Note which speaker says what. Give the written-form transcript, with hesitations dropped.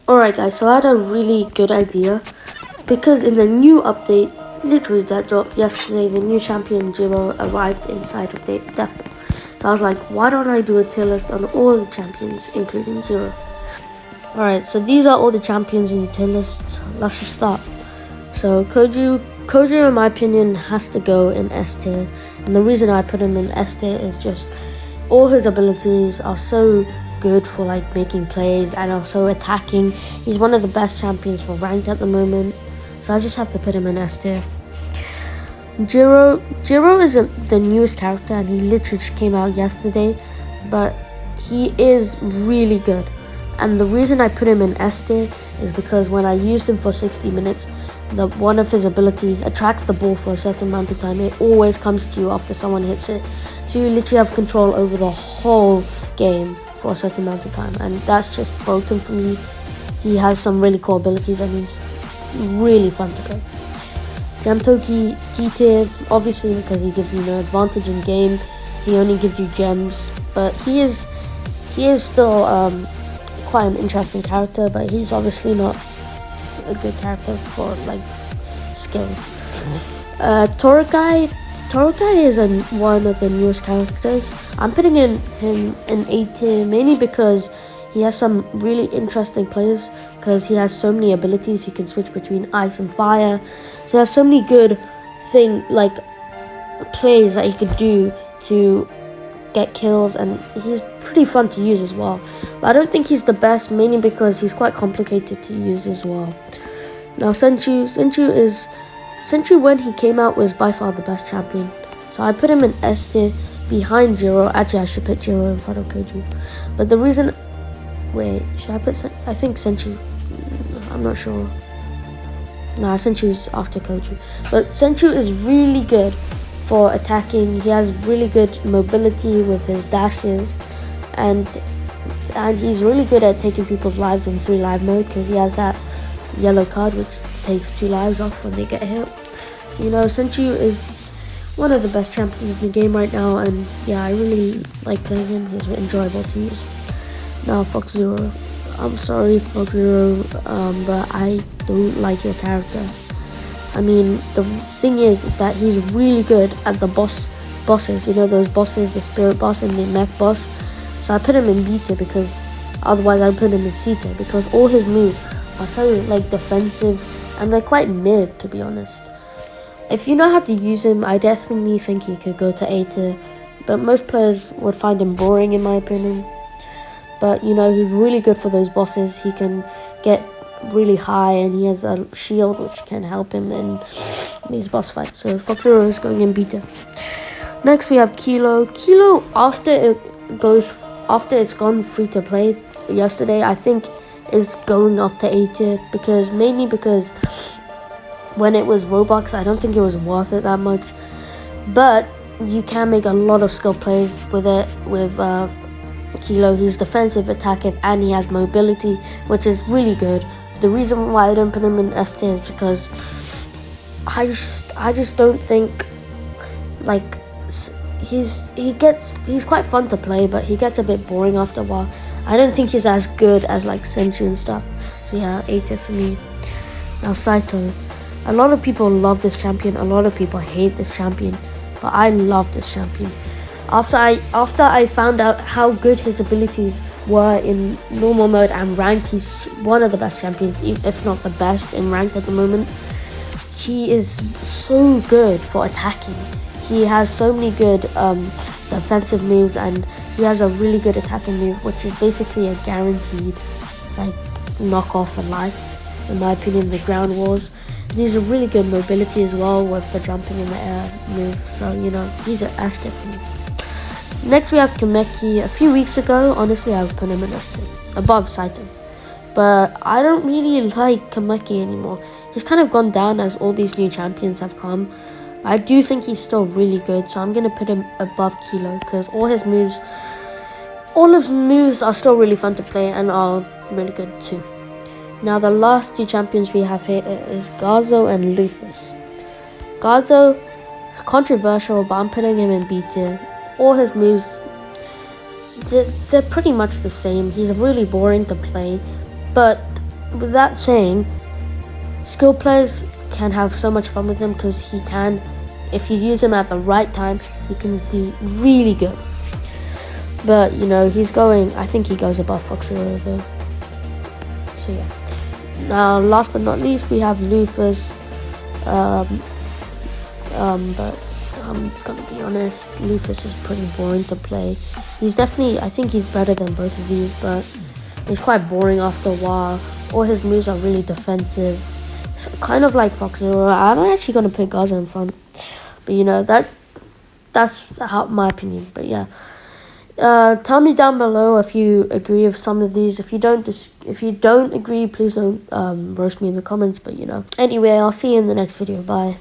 Speaker 1: Alright guys, so I had a really good idea because in the new update, literally that dropped yesterday, the new Champion Jro arrived inside of the depot. So I was like, why don't I do a tier list on all the champions, including Jiro? Alright, so these are all the champions in the tier list. Let's just start. So Kou in my opinion has to go in S tier, and the reason I put him in S tier is just all his abilities are so good for like making plays and also attacking. He's one of the best champions for ranked at the moment, so I just have to put him in S tier. Jiro is the newest character, and he literally just came out yesterday, but he is really good. And the reason I put him in S tier is because when I used him for 60 minutes, one of his ability attracts the ball for a certain amount of time. It always comes to you after someone hits it, so you literally have control over the whole game for a certain amount of time, and that's just broken for me. He has some really cool abilities and he's really fun to play. Toki T tier, obviously because he gives you no advantage in game. He only gives you gems, but he is still quite an interesting character, but he's obviously not a good character for like skill. Torai is one of the newest characters. I'm putting him in A tier mainly because he has some really interesting plays, because he has so many abilities. He can switch between ice and fire, so he has so many good plays that he could do to get kills, and he's pretty fun to use as well. But I don't think he's the best, mainly because he's quite complicated to use as well. Now Centu when he came out was by far the best champion, so I put him in S tier behind Jiro. Actually I should put Jiro in front of Kou, but the reason, wait, should I put I think Centu, I'm not sure. Nah, Centu's after Kou, but Centu is really good for attacking. He has really good mobility with his dashes, and he's really good at taking people's lives in 3 live mode, because he has that yellow card which takes 2 lives off when they get hit. So Centu is one of the best champions in the game right now, and yeah, I really like playing him. He's enjoyable to use. Now Fox Zero, I'm sorry Fox Zero, but I don't like your character. I mean, the thing is that he's really good at the bosses, those bosses, the spirit boss and the mech boss. So I put him in B tier, because otherwise I put him in C tier, because all his moves are so like defensive and they're quite mid, to be honest. If you know how to use him, I definitely think he could go to A tier, but most players would find him boring in my opinion. But he's really good for those bosses. He can get really high, and he has a shield which can help him in these boss fights. So Fox Zero is going in B tier. Next we have Kilo. After it's gone free to play yesterday, I think is going up to A tier, mainly because when it was Robux, I don't think it was worth it that much, but you can make a lot of skill plays with it. With Kilo, he's defensive, attacking, and he has mobility, which is really good. The reason why I don't put him in S tier is because I just don't think like he's quite fun to play, but he gets a bit boring after a while. I don't think he's as good as like Centu and stuff. So yeah, A tier for me. Now Saito. A lot of people love this champion, a lot of people hate this champion, but I love this champion. After I found out how good his abilities were in normal mode and ranked, he's one of the best champions, if not the best in ranked at the moment. He is so good for attacking. He has so many good defensive moves, and he has a really good attacking move, which is basically a guaranteed like knockoff in life, in my opinion, the ground wars. He's a really good mobility as well with the jumping in the air move, so he's an S tier for me. Next we have Kameki. A few weeks ago, honestly, I would put him in S tier, above Saito, but I don't really like Kameki anymore. He's kind of gone down as all these new champions have come. I do think he's still really good, so I'm going to put him above Kilo, because all his moves are still really fun to play and are really good too. Now the last 2 champions we have here is Gazo and Lufus. Gazo, controversial, but I'm putting him in B tier. All his moves, they're pretty much the same. He's really boring to play, but with that saying, skill players can have so much fun with him because he can, if you use him at the right time, he can be really good. But you know, he's going, I think he goes above Fox Zero though. So yeah. Now last but not least, we have Lufus. But I'm gonna be honest, Lufus is pretty boring to play. He's definitely, I think he's better than both of these, but he's quite boring after a while. All his moves are really defensive. So kind of like Fox Zero. I'm actually gonna put Gaza in front. But you know, that's how my opinion. But yeah. Tell me down below if you agree with some of these. If you don't agree, please don't roast me in the comments. But you know, anyway, I'll see you in the next video. Bye.